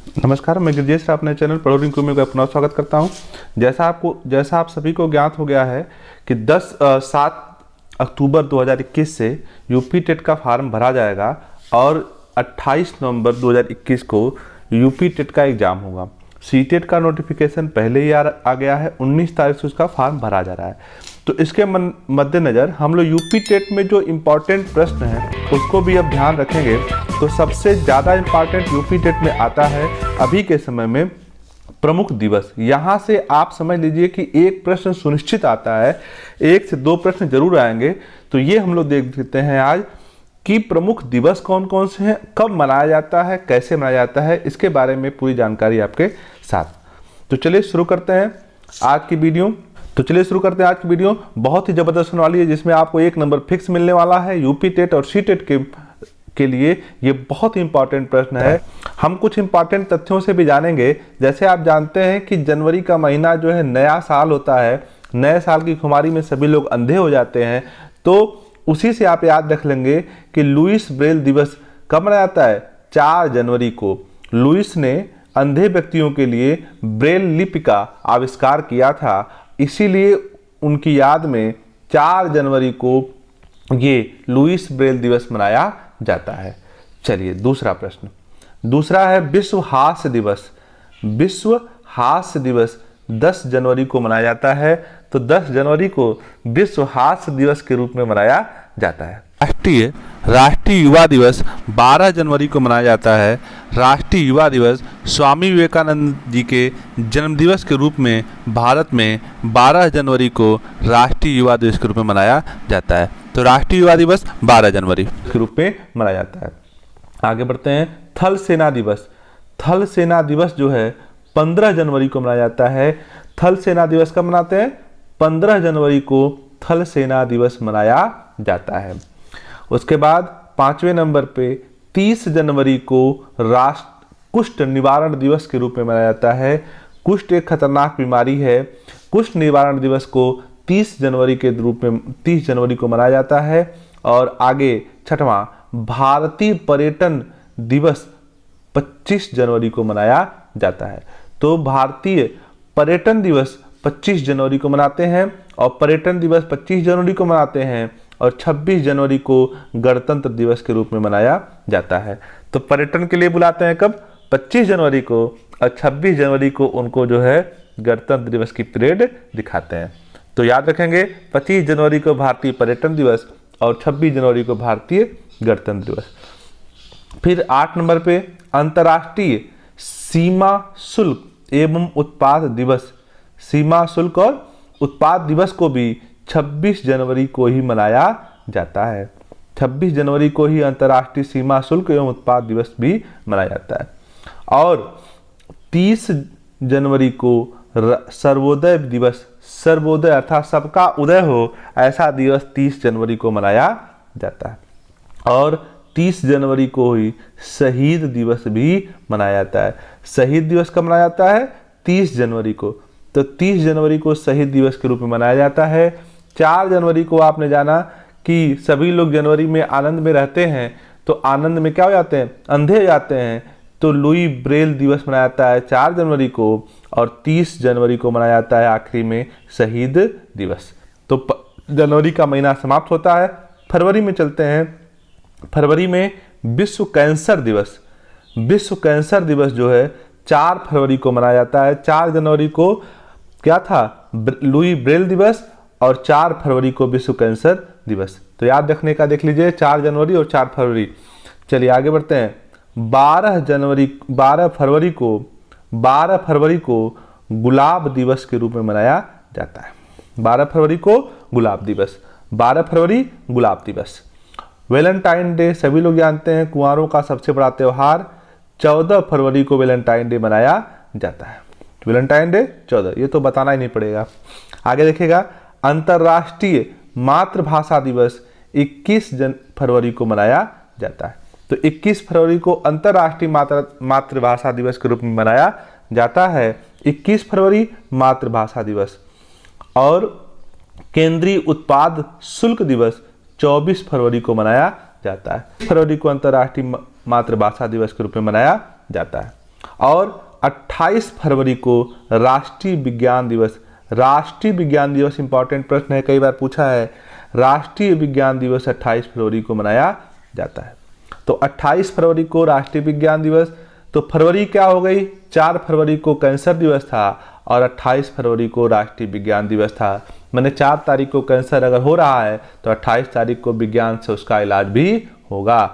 नमस्कार, मैं गिरजेश अपने चैनल पढ़ो रिंकू में अपना स्वागत करता हूं। जैसा आप सभी को ज्ञात हो गया है कि 7 अक्टूबर 2021 से यूपी टेट का फॉर्म भरा जाएगा और 28 नवंबर 2021 को यूपी टेट का एग्ज़ाम होगा। सी टेट का नोटिफिकेशन पहले ही आ गया है, 19 तारीख से उसका फॉर्म भरा जा रहा है। तो इसके मद्देनज़र हम लोग यूपी टेट में जो इम्पोर्टेंट प्रश्न हैं उसको भी अब ध्यान रखेंगे। तो सबसे ज़्यादा इम्पॉर्टेंट यूपी टेट में आता है अभी के समय में प्रमुख दिवस। यहाँ से आप समझ लीजिए कि एक प्रश्न सुनिश्चित आता है, 1 से 2 प्रश्न जरूर आएंगे। तो ये हम लोग देख सकते हैं आज कि प्रमुख दिवस कौन कौन से हैं, कब मनाया जाता है, कैसे मनाया जाता है, इसके बारे में पूरी जानकारी आपके साथ। तो चलिए शुरू करते हैं आज की वीडियो। आज की वीडियो बहुत ही ज़बरदस्त होने वाली है, जिसमें आपको 1 नंबर फिक्स मिलने वाला है। यूपी टेट और सी टेट के लिए ये बहुत ही इंपॉर्टेंट प्रश्न है। हम कुछ इंपॉर्टेंट तथ्यों से भी जानेंगे। जैसे आप जानते हैं कि जनवरी का महीना जो है नया साल होता है, नए साल की खुमारी में सभी लोग अंधे हो जाते हैं। तो उसी से आप याद रख लेंगे कि लुईस ब्रेल दिवस कब मनाया जाता है? 4 जनवरी को। लुईस ने अंधे व्यक्तियों के लिए ब्रेल लिपि का आविष्कार किया था, इसीलिए उनकी याद में 4 जनवरी को ये लुईस ब्रेल दिवस मनाया जाता है। चलिए दूसरा प्रश्न। दूसरा है विश्व हास्य दिवस। विश्व हास्य दिवस 10 जनवरी को मनाया जाता है। तो 10 जनवरी को विश्व हास्य दिवस के रूप में मनाया जाता है। राष्ट्रीय युवा दिवस 12 जनवरी को मनाया जाता है। राष्ट्रीय युवा दिवस स्वामी विवेकानंद जी के जन्मदिवस के रूप में भारत में 12 जनवरी को राष्ट्रीय युवा दिवस के रूप में मनाया जाता है। तो राष्ट्रीय युवा दिवस 12 जनवरी के रूप में मनाया जाता है। आगे बढ़ते हैं। थल सेना दिवस। थल सेना दिवस जो है 15 जनवरी को मनाया जाता है। थल सेना दिवस कब मनाते हैं? 15 जनवरी को थल सेना दिवस मनाया जाता है। उसके बाद 5वें नंबर पे 30 जनवरी को कुष्ठ निवारण दिवस के रूप में मनाया जाता है। कुष्ठ एक खतरनाक बीमारी है। कुष्ठ निवारण दिवस को 30 जनवरी के रूप में 30 जनवरी को मनाया जाता है। और आगे 6वां भारतीय पर्यटन दिवस 25 जनवरी को मनाया जाता है। तो भारतीय पर्यटन दिवस 25 जनवरी को मनाते हैं और पर्यटन दिवस 25 जनवरी को मनाते हैं और 26 जनवरी को गणतंत्र दिवस के रूप में मनाया जाता है। तो पर्यटन के लिए बुलाते हैं कब? 25 जनवरी को, और 26 जनवरी को उनको जो है गणतंत्र दिवस की परेड दिखाते हैं। तो याद रखेंगे 25 जनवरी को भारतीय पर्यटन दिवस और 26 जनवरी को भारतीय गणतंत्र दिवस। फिर 8 नंबर पे अंतर्राष्ट्रीय सीमा शुल्क एवं उत्पाद दिवस। सीमा शुल्क और उत्पाद दिवस को भी 26 जनवरी को ही मनाया जाता है। 26 जनवरी को ही अंतर्राष्ट्रीय सीमा शुल्क एवं उत्पाद दिवस भी मनाया जाता है। और 30 जनवरी को सर्वोदय दिवस, सर्वोदय अर्थात सबका उदय हो, ऐसा दिवस 30 जनवरी को मनाया जाता है। और 30 जनवरी को ही शहीद दिवस भी मनाया जाता है। शहीद दिवस कब मनाया जाता है? 30 जनवरी को। तो 30 जनवरी को शहीद दिवस के रूप में मनाया जाता है। 4 जनवरी को आपने जाना कि सभी लोग जनवरी में आनंद में रहते हैं, तो आनंद में क्या हो जाते हैं? अंधे हो जाते हैं। तो लुई ब्रेल दिवस मनाया जाता है 4 जनवरी को और 30 जनवरी को मनाया जाता है आखिरी में शहीद दिवस। तो जनवरी का महीना समाप्त होता है। फरवरी में चलते हैं। फरवरी में विश्व कैंसर दिवस। विश्व कैंसर दिवस जो है 4 फरवरी को मनाया जाता है। 4 जनवरी को क्या था? लुई ब्रेल दिवस और 4 फरवरी को विश्व कैंसर दिवस। तो याद रखने का देख लीजिए, 4 जनवरी और 4 फरवरी। चलिए आगे बढ़ते हैं। 12 फरवरी को गुलाब दिवस के रूप में मनाया जाता है। 12 फरवरी को गुलाब दिवस। 12 फरवरी गुलाब दिवस। वैलेंटाइन डे सभी लोग जानते हैं, कुंवारों का सबसे बड़ा त्यौहार। 14 फरवरी को वैलेंटाइन डे मनाया जाता है। वैलेंटाइन डे 14, ये तो बताना ही नहीं पड़ेगा। आगे देखिएगा। अंतर्राष्ट्रीय मातृभाषा दिवस 21 फरवरी को मनाया जाता है। तो 21 फरवरी को अंतर्राष्ट्रीय मातृभाषा दिवस के रूप में मनाया जाता है। 21 फरवरी मातृभाषा दिवस। और केंद्रीय उत्पाद शुल्क दिवस 24 फरवरी को मनाया जाता है। फरवरी को अंतर्राष्ट्रीय मातृभाषा दिवस के रूप में मनाया जाता है। और 28 फरवरी को राष्ट्रीय विज्ञान दिवस। राष्ट्रीय विज्ञान दिवस इंपॉर्टेंट प्रश्न है, कई बार पूछा है। राष्ट्रीय विज्ञान दिवस 28 फरवरी को मनाया जाता है। तो 28 फरवरी को राष्ट्रीय विज्ञान दिवस। तो फरवरी क्या हो गई, 4 फरवरी को कैंसर दिवस था और 28 फरवरी को राष्ट्रीय विज्ञान दिवस था। मैंने 4 तारीख को कैंसर अगर हो रहा है तो 28 तारीख को विज्ञान से उसका इलाज भी होगा।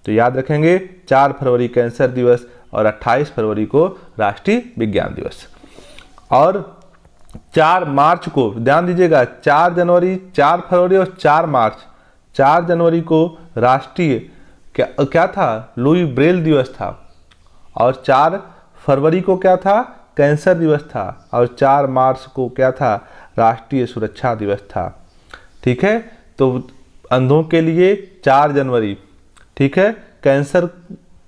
तो याद रखेंगे 4 फरवरी कैंसर दिवस और 28 फरवरी को राष्ट्रीय विज्ञान दिवस। और 4 मार्च को ध्यान दीजिएगा, 4 जनवरी, 4 फरवरी और 4 मार्च, 4 जनवरी को राष्ट्रीय क्या था, लुई ब्रेल दिवस था। और 4 फरवरी को क्या था, कैंसर दिवस था। और 4 मार्च को क्या था, राष्ट्रीय सुरक्षा दिवस था। ठीक है, तो अंधों के लिए 4 जनवरी, ठीक है, कैंसर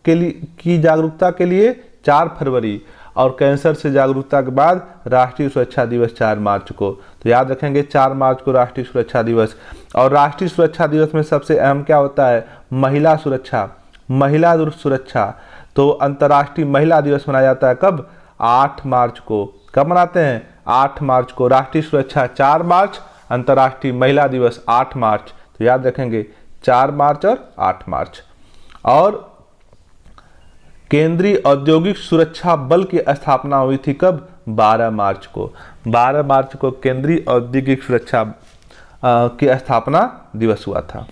के लिए की जागरूकता के लिए 4 फरवरी और कैंसर से जागरूकता के बाद राष्ट्रीय सुरक्षा दिवस 4 मार्च को। तो याद रखेंगे 4 मार्च को राष्ट्रीय सुरक्षा दिवस। और राष्ट्रीय सुरक्षा दिवस में सबसे अहम क्या होता है, महिला सुरक्षा, महिला सुरक्षा। तो अंतर्राष्ट्रीय महिला दिवस मनाया जाता है कब, 8 मार्च को। कब मनाते हैं, 8 मार्च को। राष्ट्रीय सुरक्षा 4 मार्च, अंतर्राष्ट्रीय महिला दिवस 8 मार्च। तो याद रखेंगे 4 मार्च और 8 मार्च। और केंद्रीय औद्योगिक सुरक्षा बल की स्थापना हुई थी कब, 12 मार्च को। 12 मार्च को केंद्रीय औद्योगिक सुरक्षा की स्थापना दिवस हुआ था।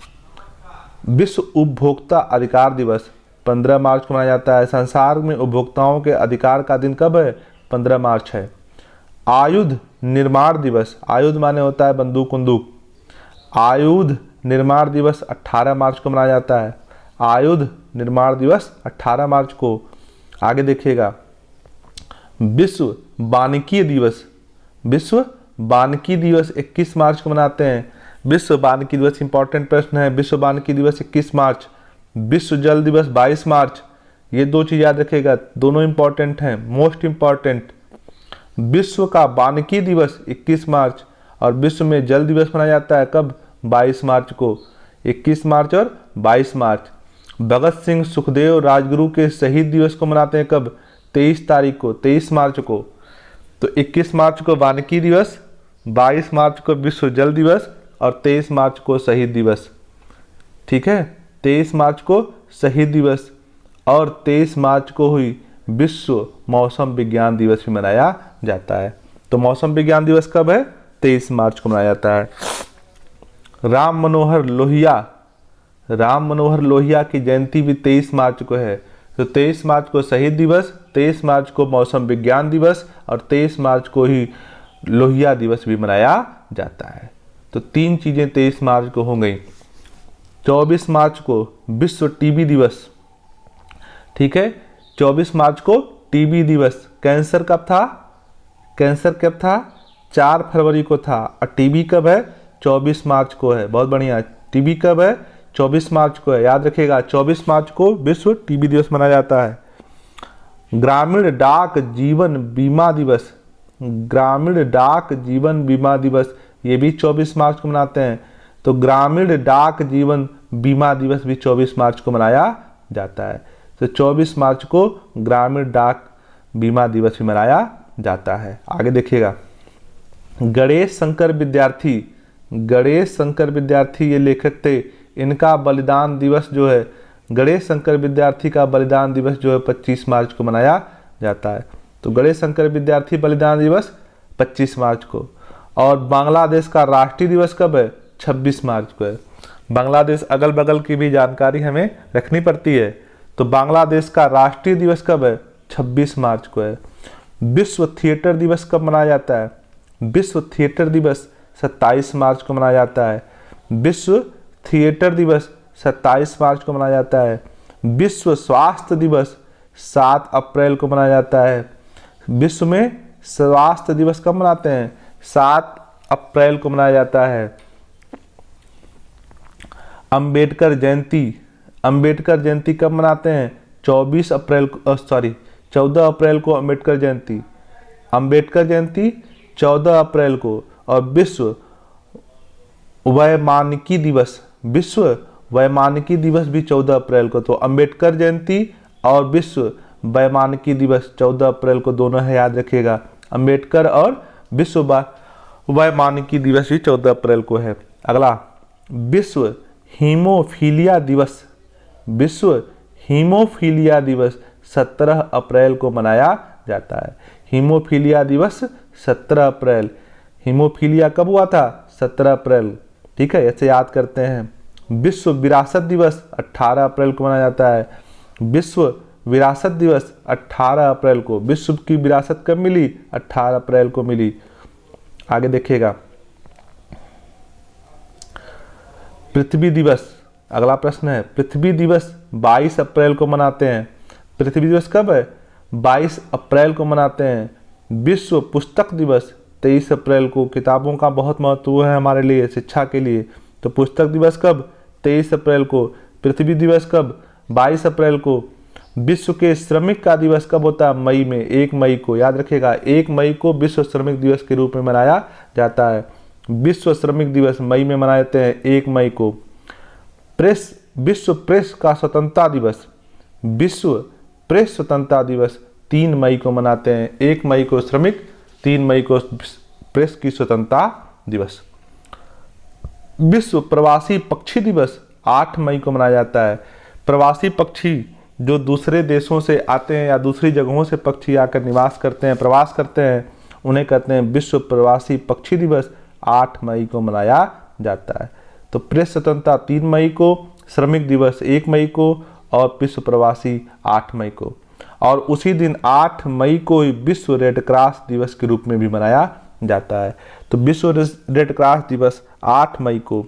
विश्व उपभोक्ता अधिकार दिवस 15 मार्च को मनाया जाता है। संसार में उपभोक्ताओं के अधिकार का दिन कब है, 15 मार्च है। आयुध निर्माण दिवस, आयुध माने होता है बंदूक बंदूक, आयुध निर्माण दिवस 18 मार्च को मनाया जाता है। आयुध निर्माण दिवस 18 मार्च को। आगे देखिएगा, विश्व वानिकी दिवस, विश्व वानिकी दिवस 21 मार्च को मनाते हैं। विश्व वानिकी दिवस इंपॉर्टेंट प्रश्न है, विश्व वानिकी दिवस 21 मार्च। विश्व जल दिवस 22 मार्च। ये 2 चीज याद रखिएगा, दोनों इंपॉर्टेंट हैं, मोस्ट इंपॉर्टेंट। विश्व का वानिकी दिवस 21 मार्च और विश्व में जल दिवस मनाया जाता है कब, 22 मार्च को। 21 मार्च और 22 मार्च। भगत सिंह सुखदेव राजगुरु के शहीद दिवस को मनाते हैं कब, 23 तारीख को, 23 मार्च को। तो 21 मार्च को वानिकी दिवस, 22 मार्च को विश्व जल दिवस और 23 मार्च को शहीद दिवस। ठीक है, 23 मार्च को शहीद दिवस और 23 मार्च को हुई विश्व मौसम विज्ञान दिवस भी मनाया जाता है। तो मौसम विज्ञान दिवस कब है, 23 मार्च को मनाया जाता है। राम मनोहर लोहिया, राम मनोहर लोहिया की जयंती भी 23 मार्च को है। तो 23 मार्च को शहीद दिवस, 23 मार्च को मौसम विज्ञान दिवस और 23 मार्च को ही लोहिया दिवस भी मनाया जाता है। तो 3 चीजें 23 मार्च को हो गई। 24 मार्च को विश्व टीबी दिवस, ठीक है, 24 मार्च को टीबी दिवस। कैंसर कब था, कैंसर कब था, 4 फरवरी को था। और टीबी कब है, 24 मार्च को है। बहुत बढ़िया, टीबी कब है, 24 मार्च को है। याद रखिएगा 24 मार्च को विश्व टीबी दिवस मनाया जाता है। ग्रामीण डाक जीवन बीमा दिवस, ग्रामीण डाक जीवन बीमा दिवस ये भी 24 मार्च को मनाते हैं। तो ग्रामीण डाक जीवन बीमा दिवस भी 24 मार्च को मनाया जाता है। तो 24 मार्च को ग्रामीण डाक बीमा दिवस भी मनाया जाता है। आगे देखिएगा, गणेश शंकर विद्यार्थी, गणेश शंकर विद्यार्थी ये लेखक थे, इनका बलिदान दिवस जो है, गणेश शंकर विद्यार्थी का बलिदान दिवस जो है 25 मार्च को मनाया जाता है। तो गणेश शंकर विद्यार्थी बलिदान दिवस 25 मार्च को। और बांग्लादेश का राष्ट्रीय दिवस कब है, 26 मार्च को है। बांग्लादेश अगल बगल की भी जानकारी हमें रखनी पड़ती है। तो बांग्लादेश का राष्ट्रीय दिवस कब है, 26 मार्च को है। विश्व थिएटर दिवस कब मनाया जाता है, विश्व थिएटर दिवस 27 मार्च को मनाया जाता है। विश्व थिएटर दिवस 27 मार्च को मनाया जाता है। विश्व स्वास्थ्य दिवस 7 अप्रैल को मनाया जाता है। विश्व में स्वास्थ्य दिवस कब मनाते हैं, 7 अप्रैल को मनाया जाता है। अंबेडकर जयंती, अंबेडकर जयंती कब मनाते हैं, 14 अप्रैल को अंबेडकर जयंती, अंबेडकर जयंती 14 अप्रैल को। और विश्व वैमानिकी दिवस, विश्व वैमानिकी दिवस भी 14 अप्रैल को। तो अंबेडकर जयंती और विश्व वैमानिकी दिवस 14 अप्रैल को, दोनों है, याद रखिएगा। अंबेडकर और विश्व वैमानिकी दिवस भी 14 अप्रैल को है। अगला, विश्व हीमोफीलिया दिवस, विश्व हीमोफीलिया दिवस 17 अप्रैल को मनाया जाता है। हीमोफीलिया दिवस 17 अप्रैल। हीमोफीलिया कब हुआ था? 17 अप्रैल। ठीक है, ऐसे याद करते हैं। विश्व विरासत दिवस 18 अप्रैल को मनाया जाता है। विश्व विरासत दिवस 18 अप्रैल को। विश्व की विरासत कब मिली? 18 अप्रैल को मिली। आगे देखिएगा, पृथ्वी दिवस। अगला प्रश्न है, पृथ्वी दिवस 22 अप्रैल को मनाते हैं। पृथ्वी दिवस कब है? 22 अप्रैल को मनाते हैं। विश्व पुस्तक दिवस 23 अप्रैल को। किताबों का बहुत महत्व है हमारे लिए, शिक्षा के लिए। तो पुस्तक दिवस कब? 23 अप्रैल को। पृथ्वी दिवस कब? 22 अप्रैल को। विश्व के श्रमिक का दिवस कब होता है? मई में, 1 मई को। याद रखिएगा, 1 मई को विश्व श्रमिक दिवस के रूप में मनाया जाता है। विश्व श्रमिक दिवस मई में मनाए जाते हैं, 1 मई को। विश्व प्रेस का स्वतंत्रता दिवस, विश्व प्रेस स्वतंत्रता दिवस 3 मई को मनाते हैं। 1 मई को श्रमिक, 3 मई को प्रेस की स्वतंत्रता दिवस। विश्व प्रवासी पक्षी दिवस 8 मई को मनाया जाता है। प्रवासी पक्षी जो दूसरे देशों से आते हैं या दूसरी जगहों से पक्षी आकर निवास करते हैं, प्रवास करते हैं, उन्हें कहते हैं विश्व प्रवासी पक्षी दिवस। 8 मई को मनाया जाता है। तो प्रेस स्वतंत्रता 3 मई को, श्रमिक दिवस 1 मई को और विश्व प्रवासी 8 मई को। और उसी दिन 8 मई को ही विश्व रेड क्रॉस दिवस के रूप में भी मनाया जाता है। तो विश्व रेड क्रॉस दिवस 8 मई को।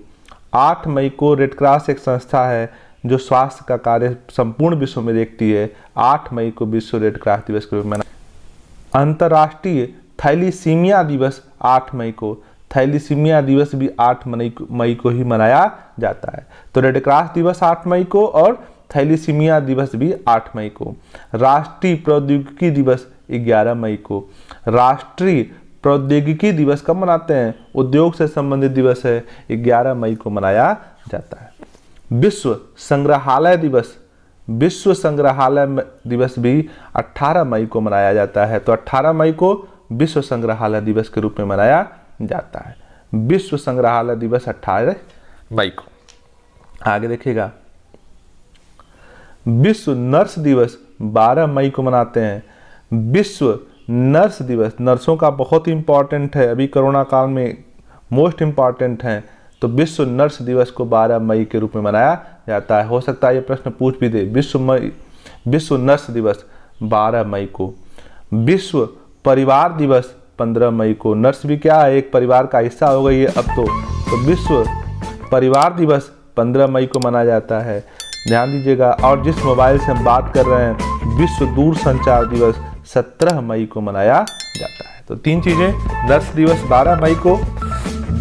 8 मई को रेड क्रॉस एक संस्था है जो स्वास्थ्य का कार्य संपूर्ण विश्व में देखती है। 8 मई को विश्व रेड क्रॉस दिवस के रूप में मनाया। अंतर्राष्ट्रीय थैलीसीमिया दिवस 8 मई को। थैलीसीमिया दिवस भी 8 मई को ही मनाया जाता है। तो रेड क्रॉस दिवस 8 मई को और थैलीसीमिया दिवस भी 8 मई को। राष्ट्रीय प्रौद्योगिकी दिवस 11 मई को। राष्ट्रीय प्रौद्योगिकी दिवस कब मनाते हैं? उद्योग से संबंधित दिवस है, 11 मई को मनाया जाता है। विश्व संग्रहालय दिवस, विश्व संग्रहालय दिवस भी 18 मई को मनाया जाता है। तो 18 मई को विश्व संग्रहालय दिवस के रूप में मनाया जाता है। विश्व संग्रहालय दिवस 18 मई को। आगे देखिएगा, विश्व नर्स दिवस 12 मई को मनाते हैं। विश्व नर्स दिवस, नर्सों का बहुत इंपॉर्टेंट है, अभी कोरोना काल में मोस्ट इंपॉर्टेंट है। तो विश्व नर्स दिवस को 12 मई के रूप में मनाया जाता है। हो सकता है ये प्रश्न पूछ भी दे। विश्व नर्स दिवस 12 मई को। विश्व परिवार दिवस 15 मई को। नर्स भी क्या है? एक परिवार का हिस्सा हो गई है अब तो विश्व परिवार दिवस 15 मई को मनाया जाता है। ध्यान दीजिएगा। और जिस मोबाइल से हम बात कर रहे हैं, विश्व दूरसंचार दिवस 17 मई को मनाया जाता है। तो 3 चीजें, नर्स दिवस 12 मई को,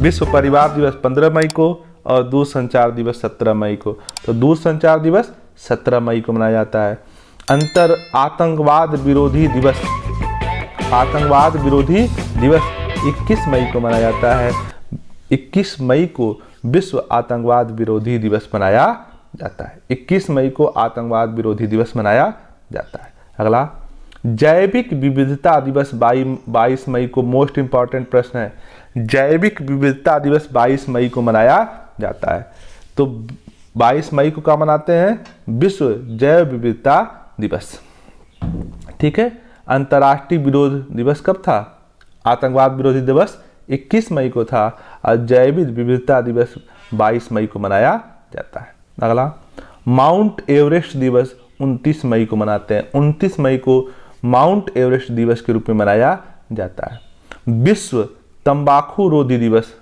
विश्व परिवार दिवस 15 मई को और दूरसंचार दिवस 17 मई को। तो दूरसंचार दिवस 17 मई को मनाया जाता है। आतंकवाद विरोधी दिवस, आतंकवाद विरोधी दिवस 21 मई को मनाया जाता है। 21 मई को विश्व आतंकवाद विरोधी दिवस मनाया जाता है। 21 मई को आतंकवाद विरोधी दिवस मनाया जाता है। अगला, जैविक विविधता दिवस 22 मई को। मोस्ट इंपॉर्टेंट प्रश्न है। जैविक विविधता दिवस 22 मई को मनाया जाता है। तो 22 मई को क्या मनाते हैं? विश्व जैव विविधता दिवस। ठीक है। अंतर्राष्ट्रीय विरोध दिवस कब था? आतंकवाद विरोधी दिवस 21 मई को था और जैविक विविधता दिवस 22 मई को मनाया जाता है। अगला, माउंट एवरेस्ट दिवस 29 मई को मनाते हैं। 29 मई को माउंट एवरेस्ट दिवस के रूप में मनाया जाता है। विश्व तंबाकू रोधी दिवस।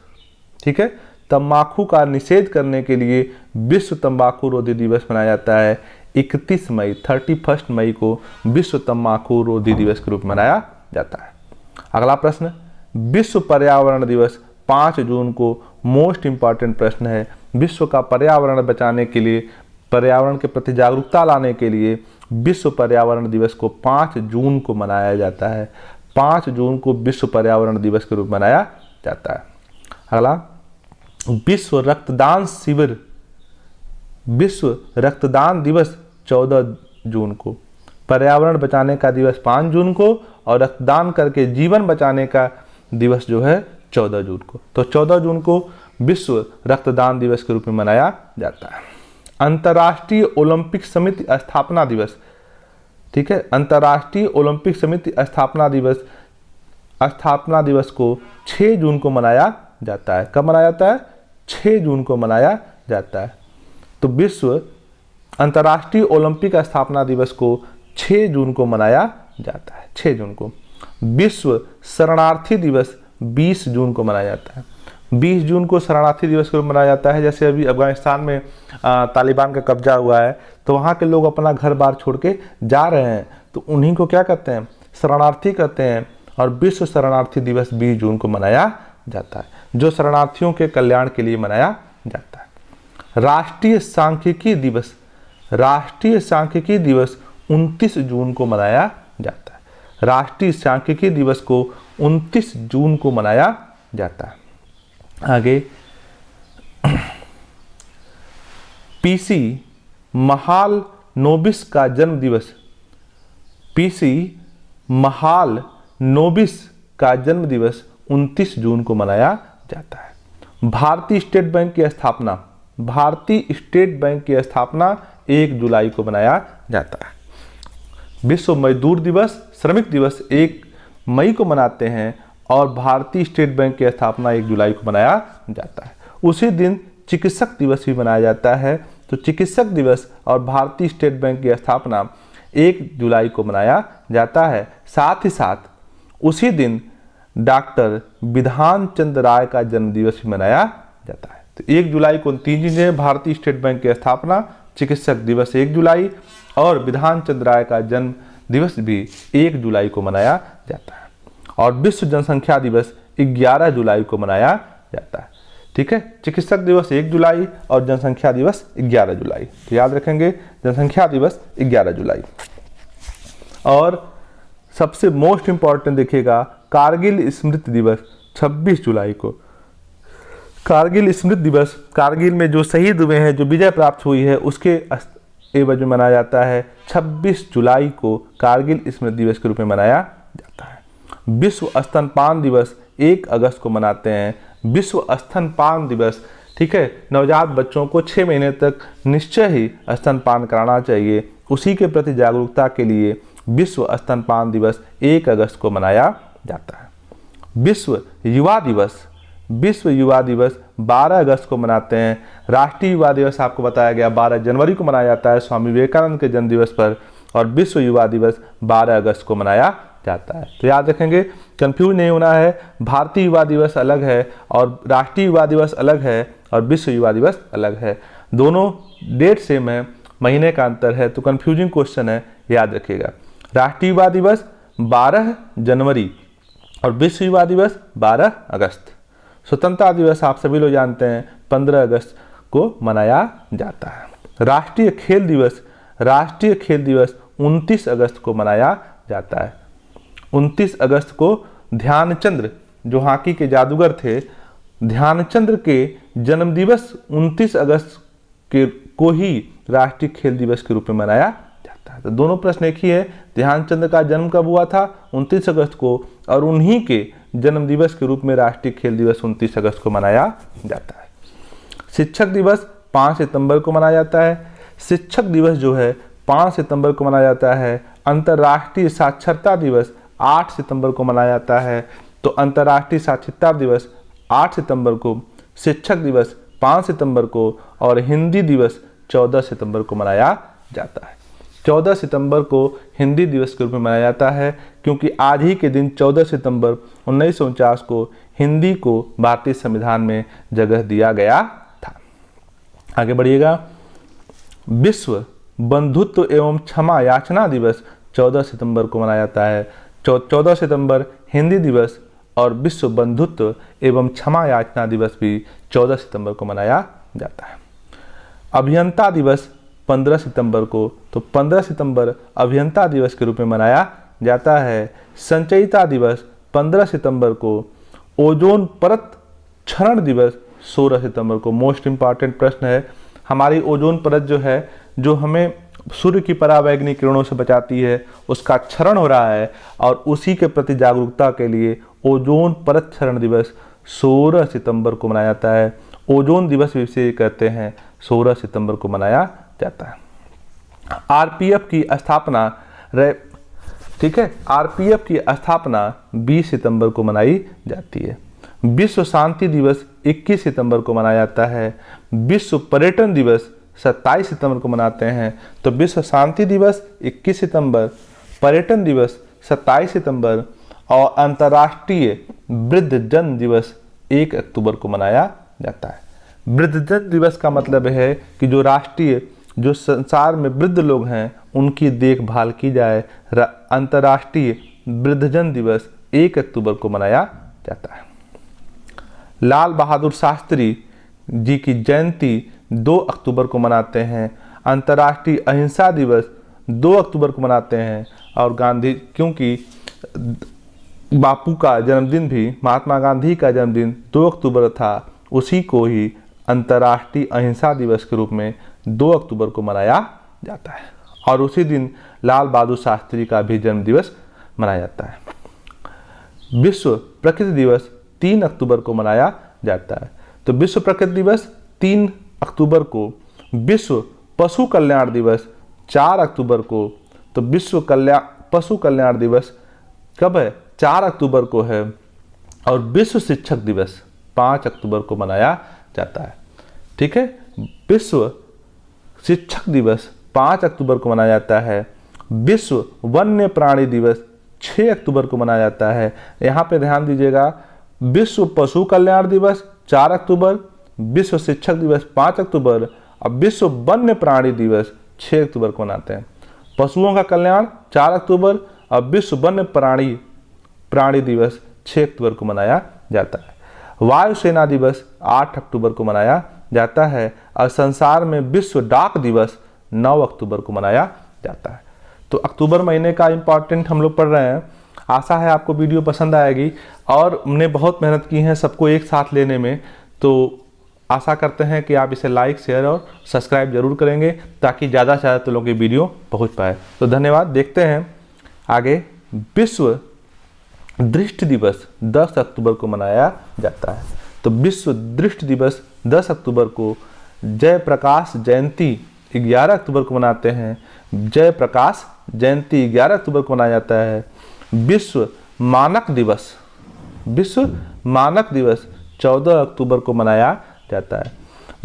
ठीक है, तंबाकू का निषेध करने के लिए विश्व तंबाकू रोधी दिवस मनाया जाता है। 31 मई को विश्व तंबाकू रोधी दिवस के रूप में मनाया जाता है। अगला प्रश्न, विश्व पर्यावरण दिवस 5 जून को। मोस्ट इंपॉर्टेंट प्रश्न है। विश्व का पर्यावरण बचाने के लिए, पर्यावरण के प्रति जागरूकता लाने के लिए विश्व पर्यावरण दिवस को 5 जून को मनाया जाता है। 5 जून को विश्व पर्यावरण दिवस के रूप में मनाया जाता है। अगला, विश्व रक्तदान शिविर, विश्व रक्तदान दिवस 14 जून को। पर्यावरण बचाने का दिवस 5 जून को, और रक्तदान करके जीवन बचाने का दिवस जो है 14 जून को। तो 14 जून को विश्व रक्तदान दिवस के रूप में मनाया जाता है। अंतर्राष्ट्रीय ओलंपिक समिति स्थापना दिवस, ठीक है, अंतर्राष्ट्रीय ओलंपिक समिति स्थापना दिवस को 6 जून को मनाया जाता है। कब मनाया जाता है? 6 जून को मनाया जाता है। तो विश्व अंतर्राष्ट्रीय ओलंपिक स्थापना दिवस को 6 जून को मनाया जाता है। 6 जून को। विश्व शरणार्थी दिवस 20 जून को मनाया जाता है। 20 जून को शरणार्थी दिवस को मनाया जाता है। जैसे अभी अफगानिस्तान में तालिबान का कब्जा हुआ है, तो वहाँ के लोग अपना घर बार छोड़ के जा रहे हैं, तो उन्हीं को क्या कहते हैं? शरणार्थी कहते हैं। और विश्व शरणार्थी दिवस 20 जून को मनाया जाता है, जो शरणार्थियों के कल्याण के लिए मनाया जाता है। राष्ट्रीय सांख्यिकी दिवस, राष्ट्रीय सांख्यिकी दिवस 29 जून को मनाया जाता है। राष्ट्रीय सांख्यिकी दिवस को 29 जून को मनाया जाता है। आगे पीसी महालनोबिस का जन्म दिवस, पीसी महालनोबिस का जन्म दिवस 29 जून को मनाया जाता है। भारतीय स्टेट बैंक की स्थापना, भारतीय स्टेट बैंक की स्थापना 1 जुलाई को मनाया जाता है। विश्व मजदूर दिवस, श्रमिक दिवस 1 मई को मनाते हैं, और भारतीय स्टेट बैंक की स्थापना 1 जुलाई को मनाया जाता है। उसी दिन चिकित्सक दिवस भी मनाया जाता है। तो चिकित्सक दिवस और भारतीय स्टेट बैंक की स्थापना 1 जुलाई को मनाया जाता है। साथ ही साथ उसी दिन डॉक्टर विधान चंद्र राय का जन्म दिवस भी मनाया जाता है। तो 1 जुलाई को 3 चीजें, भारतीय स्टेट बैंक की स्थापना, चिकित्सक दिवस 1 जुलाई, और विधान चंद्र राय का जन्म दिवस भी 1 जुलाई को मनाया जाता है। और विश्व जनसंख्या दिवस 11 जुलाई को मनाया जाता है। ठीक है, चिकित्सक दिवस 1 जुलाई और जनसंख्या दिवस 11 जुलाई। तो याद रखेंगे, जनसंख्या दिवस 11 जुलाई। और सबसे मोस्ट इंपॉर्टेंट देखिएगा, कारगिल स्मृति दिवस 26 जुलाई को। कारगिल स्मृति दिवस, कारगिल में जो शहीद हुए हैं, जो विजय प्राप्त हुई है, उसके एवज में मनाया जाता है। 26 जुलाई को कारगिल स्मृति दिवस के रूप में मनाया जाता है। विश्व स्तनपान दिवस 1 अगस्त को मनाते हैं। विश्व स्तनपान दिवस, ठीक है, नवजात बच्चों को 6 महीने तक निश्चय ही स्तनपान कराना चाहिए, उसी के प्रति जागरूकता के लिए विश्व स्तनपान दिवस 1 अगस्त को मनाया जाता है। विश्व युवा दिवस, विश्व युवा दिवस 12 अगस्त को मनाते हैं। राष्ट्रीय युवा दिवस आपको बताया गया 12 जनवरी को मनाया जाता है, स्वामी विवेकानंद के जन्म दिवस पर, और विश्व युवा दिवस 12 अगस्त को मनाया जाता है। तो याद रखेंगे, कंफ्यूज नहीं होना है, भारतीय युवा दिवस अलग है और राष्ट्रीय युवा दिवस अलग है और विश्व युवा दिवस अलग है। दोनों डेट सेम है, महीने का अंतर है, तो कंफ्यूजिंग क्वेश्चन है, याद रखिएगा। राष्ट्रीय युवा दिवस 12 जनवरी और विश्व युवा दिवस 12 अगस्त। स्वतंत्रता दिवस आप सभी लोग जानते हैं 15 अगस्त को मनाया जाता है। राष्ट्रीय खेल दिवस, राष्ट्रीय खेल दिवस 29 अगस्त को मनाया जाता है। 29 अगस्त को ध्यानचंद्र, जो हॉकी के जादूगर थे, ध्यानचंद्र के जन्म दिवस 29 अगस्त को ही राष्ट्रीय खेल दिवस के रूप में मनाया जाता है। तो दोनों प्रश्न एक ही है, ध्यानचंद्र का जन्म कब हुआ था? 29 अगस्त को, और उन्हीं के जन्म दिवस के रूप में राष्ट्रीय खेल दिवस 29 अगस्त को मनाया जाता है। शिक्षक दिवस 5 सितंबर को मनाया जाता है। शिक्षक दिवस जो है 5 सितंबर को मनाया जाता है। अंतर्राष्ट्रीय साक्षरता दिवस 8 सितंबर को मनाया जाता है। तो अंतर्राष्ट्रीय साक्षरता दिवस 8 सितंबर को, शिक्षक दिवस 5 सितंबर को, और हिंदी दिवस 14 सितंबर को मनाया जाता है। 14 सितंबर को हिंदी दिवस के रूप में मनाया जाता है, क्योंकि आज ही के दिन 14 सितंबर 1949 को हिंदी को भारतीय संविधान में जगह दिया गया था। आगे बढ़िएगा। विश्व बंधुत्व एवं क्षमा याचना दिवस 14 सितंबर को मनाया जाता है। 14 सितंबर हिंदी दिवस और विश्व बंधुत्व एवं क्षमा याचना दिवस भी 14 सितंबर को मनाया जाता है। अभियंता दिवस 15 सितंबर को, तो 15 सितंबर अभियंता दिवस के रूप में मनाया जाता है। संचयिता दिवस 15 सितंबर को। ओजोन परत क्षरण दिवस 16 सितंबर को। मोस्ट इंपॉर्टेंट प्रश्न है, हमारी ओजोन परत जो है, जो हमें सूर्य की परावैंगनिक किरणों से बचाती है, उसका क्षरण हो रहा है और उसी के प्रति जागरूकता के लिए ओजोन परत क्षरण दिवस 16 सितंबर को मनाया जाता है। ओजोन दिवस भी इसे कहते हैं, 16 सितंबर को मनाया जाता है। आरपीएफ की स्थापना ठीक है, आरपीएफ की स्थापना 20 सितंबर को मनाई जाती है। विश्व शांति दिवस 21 सितंबर को मनाया जाता है। विश्व पर्यटन दिवस 27 सितंबर को मनाते हैं। तो विश्व शांति दिवस 21 सितंबर, पर्यटन दिवस 27 सितंबर और अंतर्राष्ट्रीय वृद्धजन दिवस 1 अक्टूबर को मनाया जाता है। वृद्धजन दिवस का मतलब है कि जो संसार में वृद्ध लोग हैं उनकी देखभाल की जाए। अंतर्राष्ट्रीय वृद्धजन दिवस 1 अक्टूबर को मनाया जाता है। लाल बहादुर शास्त्री जी की जयंती 2 अक्टूबर को मनाते हैं। अंतर्राष्ट्रीय अहिंसा दिवस 2 अक्टूबर को मनाते हैं। और गांधी, क्योंकि बापू का जन्मदिन भी, महात्मा गांधी का जन्मदिन 2 अक्टूबर था, उसी को ही अंतर्राष्ट्रीय अहिंसा दिवस के रूप में 2 अक्टूबर को मनाया जाता है। और उसी दिन लाल बहादुर शास्त्री का भी जन्म दिवस मनाया जाता है। विश्व प्रकृति दिवस 3 अक्टूबर को मनाया जाता है। तो विश्व प्रकृति दिवस 3 अक्टूबर को, विश्व पशु कल्याण दिवस 4 अक्टूबर को। तो विश्व पशु कल्याण दिवस कब है? 4 अक्टूबर को है। और विश्व शिक्षक दिवस 5 अक्टूबर को मनाया जाता है। ठीक है, विश्व शिक्षक दिवस 5 अक्टूबर को मनाया जाता है। विश्व वन्य प्राणी दिवस 6 अक्टूबर को मनाया जाता है। यहाँ पे ध्यान दीजिएगा, विश्व पशु कल्याण दिवस 4 अक्टूबर, विश्व शिक्षक दिवस 5 अक्टूबर और विश्व वन्य प्राणी दिवस 6 अक्टूबर को मनाते हैं। पशुओं का कल्याण 4 अक्टूबर और विश्व वन्य प्राणी दिवस 6 अक्टूबर को मनाया जाता है। वायुसेना दिवस 8 अक्टूबर को मनाया जाता है और संसार में विश्व डाक दिवस 9 अक्टूबर को मनाया जाता है। तो अक्टूबर महीने का इम्पॉर्टेंट हम लोग पढ़ रहे हैं। आशा है आपको वीडियो पसंद आएगी और हमने बहुत मेहनत की है सबको एक साथ लेने में। तो आशा करते हैं कि आप इसे लाइक, शेयर और सब्सक्राइब जरूर करेंगे ताकि ज़्यादा से ज़्यादा लोगों की वीडियो पहुंच पाए। तो धन्यवाद। देखते हैं आगे। विश्व दृष्टि दिवस 10 अक्टूबर को मनाया जाता है। तो विश्व दृष्टि दिवस 10 अक्टूबर को। जयप्रकाश जयंती 11 अक्टूबर को मनाते हैं। जयप्रकाश जयंती 11 अक्टूबर को मनाया जाता है। विश्व मानक दिवस 14 अक्टूबर को मनाया जाता है।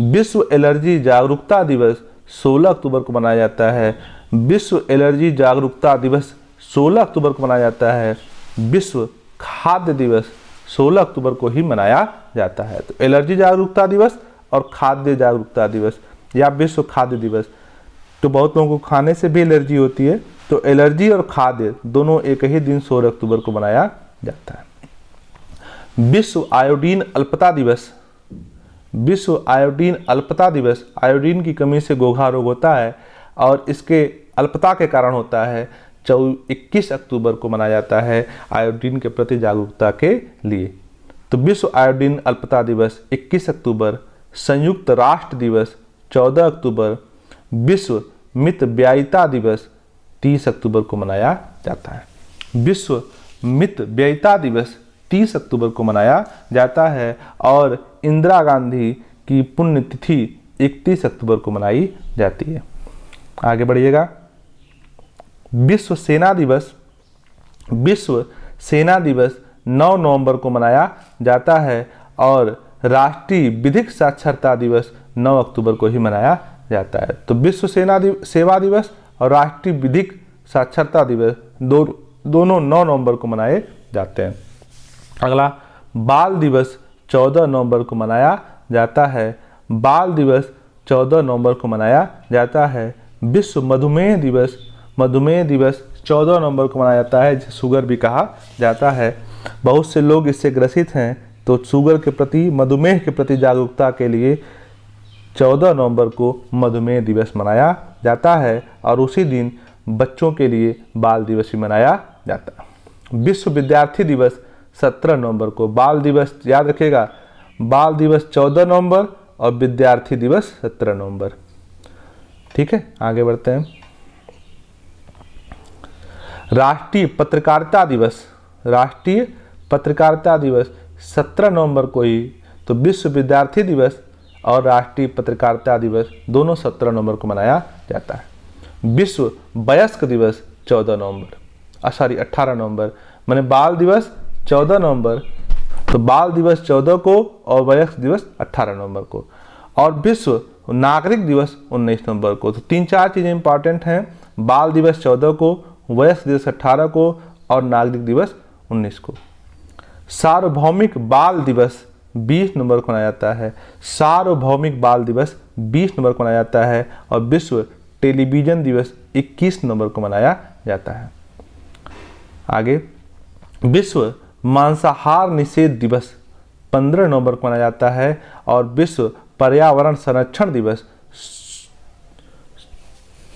विश्व एलर्जी जागरूकता दिवस 16 अक्टूबर को मनाया जाता है। विश्व एलर्जी जागरूकता दिवस 16 अक्टूबर को मनाया जाता है। विश्व खाद्य दिवस 16 अक्टूबर को ही मनाया जाता है। तो एलर्जी जागरूकता दिवस और खाद्य जागरूकता दिवस या विश्व खाद्य दिवस। तो बहुत लोगों को खाने से भी एलर्जी होती है, तो एलर्जी और खाद्य दोनों एक ही दिन 16 अक्टूबर को मनाया जाता है। विश्व आयोडीन अल्पता दिवस। विश्व आयोडीन अल्पता दिवस, आयोडीन की कमी से गोघा रोग होता है और इसके अल्पता के कारण होता है। 21 अक्टूबर को मनाया जाता है आयोडीन के प्रति जागरूकता के लिए। तो विश्व आयोडीन अल्पता दिवस 21 अक्टूबर। संयुक्त राष्ट्र दिवस 14 अक्टूबर। विश्व मितव्ययिता दिवस 30 अक्टूबर को मनाया जाता है। विश्व मितव्ययिता दिवस 30 अक्टूबर को मनाया जाता है और इंदिरा गांधी की पुण्यतिथि 31 अक्टूबर को मनाई जाती है। आगे बढ़िएगा। विश्व सेना दिवस 9 नवंबर को मनाया जाता है और राष्ट्रीय विधिक साक्षरता दिवस 9 अक्टूबर को ही मनाया जाता है। तो विश्व सेवा दिवस और राष्ट्रीय विधिक साक्षरता दिवस दोनों 9 नवंबर को मनाए जाते हैं। अगला, बाल दिवस 14 नवंबर को मनाया जाता है। बाल दिवस 14 नवंबर को मनाया जाता है। विश्व मधुमेह दिवस 14 नवंबर को मनाया जाता है, जिसे शुगर भी कहा जाता है। बहुत से लोग इससे ग्रसित हैं, तो शुगर के प्रति, मधुमेह के प्रति जागरूकता के लिए 14 नवंबर को मधुमेह दिवस मनाया जाता है और उसी दिन बच्चों के लिए बाल दिवस भी मनाया जाता है। विश्व विद्यार्थी दिवस 17 नवंबर को। बाल दिवस याद रखिएगा, बाल दिवस 14 नवंबर और विद्यार्थी दिवस 17 नवंबर। ठीक है, आगे बढ़ते हैं। राष्ट्रीय पत्रकारिता दिवस, राष्ट्रीय पत्रकारिता दिवस 17 नवंबर को ही, तो विश्व विद्यार्थी दिवस और राष्ट्रीय पत्रकारिता दिवस दोनों 17 नवंबर को मनाया जाता है। विश्व वयस्क दिवस 18 नवंबर, माने बाल दिवस 14 नवंबर, तो बाल दिवस 14 को और वयस्क दिवस 18 नवंबर को, और विश्व नागरिक दिवस 19 नवंबर को। तो 3-4 चीज़ें इंपॉर्टेंट हैं, बाल दिवस 14 को, वयस्क दिवस 18 को और नागरिक दिवस 19 को। सार्वभौमिक बाल दिवस 20 नवंबर को मनाया जाता है, सार्वभौमिक बाल दिवस 20 नवंबर को मनाया जाता है, और विश्व टेलीविज़न दिवस 21 नवंबर को मनाया जाता है। आगे, विश्व मांसाहार निषेध दिवस 15 नवंबर को मनाया जाता है, और विश्व पर्यावरण संरक्षण दिवस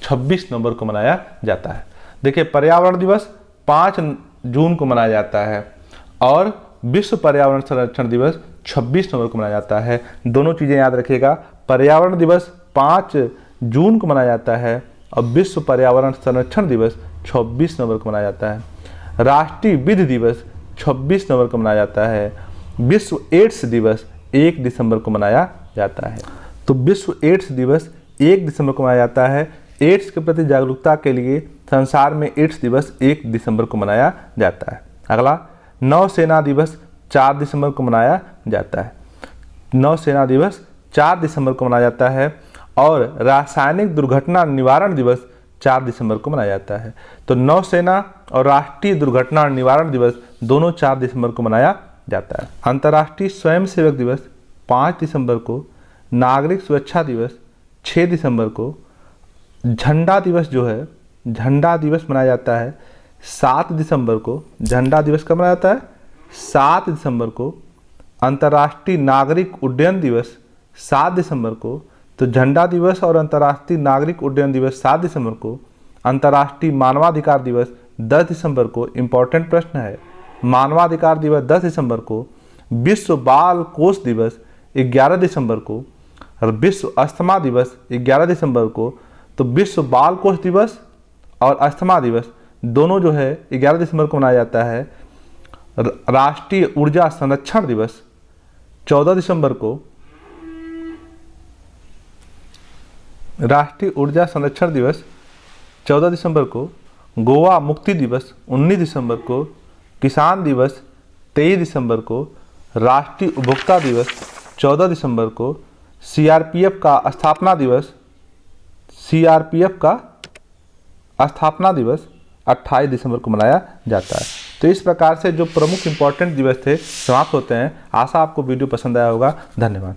26 नवंबर को मनाया जाता है। देखिए, पर्यावरण दिवस 5 जून को मनाया जाता है और विश्व पर्यावरण संरक्षण दिवस 26 नवंबर को मनाया जाता है। दोनों चीज़ें याद रखिएगा, पर्यावरण दिवस 5 जून को मनाया जाता है और विश्व पर्यावरण संरक्षण दिवस 26 नवंबर को मनाया जाता है। राष्ट्रीय विधि दिवस 26 नवंबर को मनाया जाता है। विश्व एड्स दिवस 1 दिसंबर को मनाया जाता है। तो विश्व एड्स दिवस 1 दिसंबर को मनाया जाता है। एड्स के प्रति जागरूकता के लिए संसार में एड्स दिवस 1 दिसंबर को मनाया जाता है। अगला, नौसेना दिवस 4 दिसंबर को मनाया जाता है। नौसेना दिवस 4 दिसंबर को मनाया जाता है और रासायनिक दुर्घटना निवारण दिवस 4 दिसंबर को मनाया जाता है। तो नौसेना और राष्ट्रीय दुर्घटना निवारण दिवस दोनों 4 दिसंबर को मनाया जाता है। अंतर्राष्ट्रीय स्वयंसेवक दिवस 5 दिसंबर को, नागरिक सुरक्षा दिवस 6 दिसंबर को, झंडा दिवस जो है, झंडा दिवस मनाया जाता है 7 दिसंबर को। झंडा दिवस कब मनाया जाता है? 7 दिसंबर को। अंतर्राष्ट्रीय नागरिक उड्डयन दिवस 7 दिसंबर को। तो झंडा दिवस और अंतर्राष्ट्रीय नागरिक उड्डयन दिवस 7 दिसंबर को। अंतर्राष्ट्रीय मानवाधिकार दिवस 10 दिसंबर को। इंपॉर्टेंट प्रश्न है, मानवाधिकार दिवस 10 दिसंबर को। विश्व बाल कोष दिवस 11 दिसंबर को। और विश्व अस्थमा दिवस 11 दिसंबर को। तो विश्व बाल कोष दिवस और अस्थमा दिवस दोनों जो है 11 दिसंबर को मनाया जाता है। राष्ट्रीय ऊर्जा संरक्षण दिवस 14 दिसंबर को। राष्ट्रीय ऊर्जा संरक्षण दिवस 14 दिसंबर को। गोवा मुक्ति दिवस 19 दिसंबर को। किसान दिवस 23 दिसंबर को। राष्ट्रीय उपभोक्ता दिवस 14 दिसंबर को। सीआरपीएफ का स्थापना दिवस 28 दिसंबर को मनाया जाता है। तो इस प्रकार से जो प्रमुख इंपॉर्टेंट दिवस थे समाप्त होते हैं। आशा आपको वीडियो पसंद आया होगा। धन्यवाद।